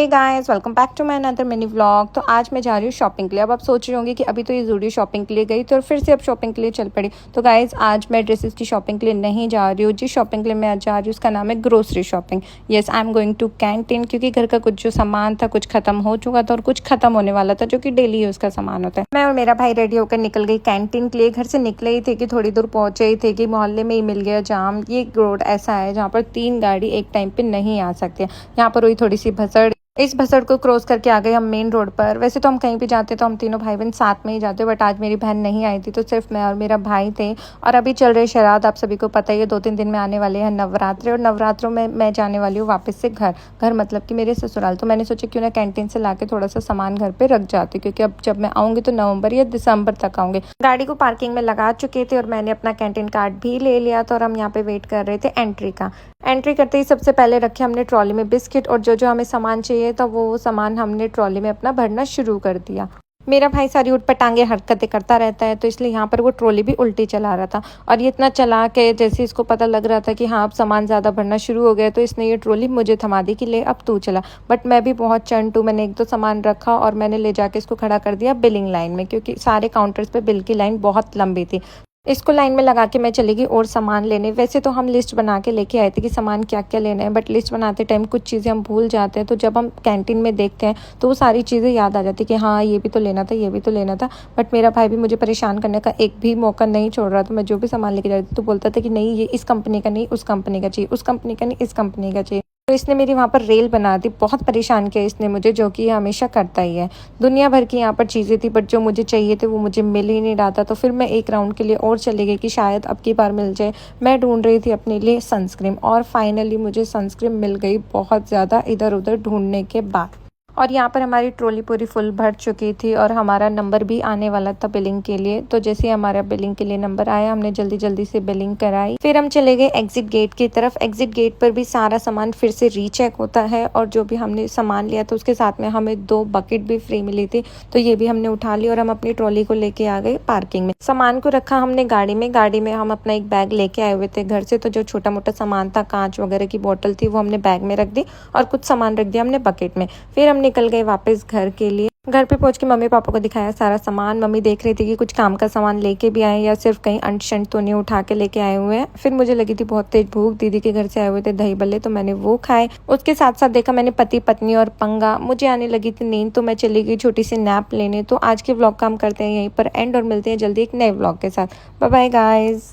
Guys, welcome back to my another mini vlog. तो आज मैं जा रही हूँ शॉपिंग के लिए। अब आप सोच रहे होंगे कि अभी तो ये ज़रूरी शॉपिंग के लिए गई तो फिर से अब शॉपिंग के लिए चल पड़ी। तो गाइस, आज मैं ड्रेसेस की शॉपिंग के लिए नहीं जा रही हूँ। जिस शॉपिंग के लिए मैं आज जा रही हूँ उसका नाम है grocery shopping. Yes, I am going to canteen, क्योंकि घर का कुछ जो सामान था कुछ खत्म हो चुका था और कुछ खत्म होने वाला था, जो कि डेली यूज़ का सामान होता है। मैं और मेरा भाई रेडी होकर निकल गई कैंटीन के लिए। घर से निकले ही थे कि थोड़ी दूर पहुंचे ही थे कि मोहल्ले में ही मिल गया जाम। ये रोड ऐसा है जहाँ पर 3 गाड़ी एक टाइम पे नहीं आ सकती। यहाँ पर हुई थोड़ी सी भसड़। इस भसड़ को क्रॉस करके आ गए हम मेन रोड पर। वैसे तो हम कहीं भी जाते तो हम तीनों भाई बहन साथ में ही जाते, बट आज मेरी बहन नहीं आई थी तो सिर्फ मैं और मेरा भाई थे। और अभी चल रहे शराद, आप सभी को पता ही है, 2-3 दिन में आने वाले हैं नवरात्रे। और नवरात्रों में मैं जाने वाली हूँ वापस से घर मतलब कि मेरे ससुराल। तो मैंने सोचा क्यों ना कैंटीन से लाके थोड़ा सा सामान घर पे रख जाती, क्योंकि अब जब मैं आऊँगी तो नवंबर या दिसंबर तक आऊँगी। गाड़ी को पार्किंग में लगा चुके थे और मैंने अपना कैंटीन कार्ड भी ले लिया था और हम यहाँ पे वेट कर रहे थे एंट्री का। एंट्री करते ही सबसे पहले रखे हमने ट्रॉली में बिस्किट, और जो हमें सामान चाहिए था वो सामान हमने ट्रॉली में अपना भरना शुरू कर दिया। मेरा भाई सारी उठपटांगे हरकतें करता रहता है, तो इसलिए यहाँ पर वो ट्रॉली भी उल्टी चला रहा था। और ये इतना चला के जैसे इसको पता लग रहा था कि हाँ अब सामान ज़्यादा भरना शुरू हो गया, तो इसने ये ट्रॉली मुझे थमा दी कि ले अब तू चला। बट मैं भी बहुत चंटू, मैंने 1-2 सामान रखा और मैंने ले जाके इसको खड़ा कर दिया बिलिंग लाइन में, क्योंकि सारे काउंटर्स पे बिल की लाइन बहुत लंबी थी। इसको लाइन में लगा के मैं चली गई और सामान लेने। वैसे तो हम लिस्ट बना के लेके आए थे कि सामान क्या क्या लेना है, बट लिस्ट बनाते टाइम कुछ चीज़ें हम भूल जाते हैं। तो जब हम कैंटीन में देखते हैं तो वो सारी चीज़ें याद आ जाती कि हाँ ये भी तो लेना था, ये भी तो लेना था। बट मेरा भाई भी मुझे परेशान करने का एक भी मौका नहीं छोड़ रहा था। मैं जो भी सामान लेके जा रही थी तो बोलता था कि नहीं ये इस कंपनी का नहीं, उस कंपनी का चाहिए, उस कंपनी का नहीं, इस कंपनी का चाहिए। तो इसने मेरी वहाँ पर रेल बना दी। बहुत परेशान किया इसने मुझे, जो कि ये हमेशा करता ही है। दुनिया भर की यहाँ पर चीज़ें थी, बट जो मुझे चाहिए थे वो मुझे मिल ही नहीं रहा था। तो फिर मैं एक राउंड के लिए और चली गई कि शायद अब की बार मिल जाए। मैं ढूंढ रही थी अपने लिए सनस्क्रीन, और फाइनली मुझे सनस्क्रीन मिल गई बहुत ज़्यादा इधर उधर ढूंढने के बाद। और यहाँ पर हमारी ट्रॉली पूरी फुल भर चुकी थी और हमारा नंबर भी आने वाला था बिलिंग के लिए। तो जैसे ही हमारा बिलिंग के लिए नंबर आया, हमने जल्दी जल्दी से बिलिंग कराई। फिर हम चले गए एग्जिट गेट की तरफ। एग्जिट गेट पर भी सारा सामान फिर से रीचेक होता है, और जो भी हमने सामान लिया था उसके साथ में हमें 2 बकेट भी फ्री मिली थी, तो ये भी हमने उठा ली और हम अपनी ट्रॉली को लेके आ गए पार्किंग में। सामान को रखा हमने गाड़ी में हम अपना एक बैग लेके आए हुए थे घर से, तो जो छोटा मोटा सामान था, कांच वगैरह की बोतल थी, वो हमने बैग में रख दी और कुछ सामान रख दिया हमने बकेट में। फिर हम निकल गए वापस घर के लिए। घर पे पहुंच के मम्मी पापा को दिखाया सारा सामान। मम्मी देख रही थी कि कुछ काम का सामान लेके भी आए या सिर्फ कहीं अंट शंट तो नहीं उठा के लेके आए हुए हैं। फिर मुझे लगी थी बहुत तेज भूख, दीदी के घर से आए हुए थे दही बल्ले, तो मैंने वो खाए। उसके साथ साथ देखा मैंने पति पत्नी और पंगा। मुझे आने लगी थी नींद, तो मैं चली गई छोटी सी नैप लेने। तो आज के व्लॉग का हम करते हैं यहीं पर एंड और मिलते हैं जल्दी एक नए व्लॉग के साथ। Bye bye guys.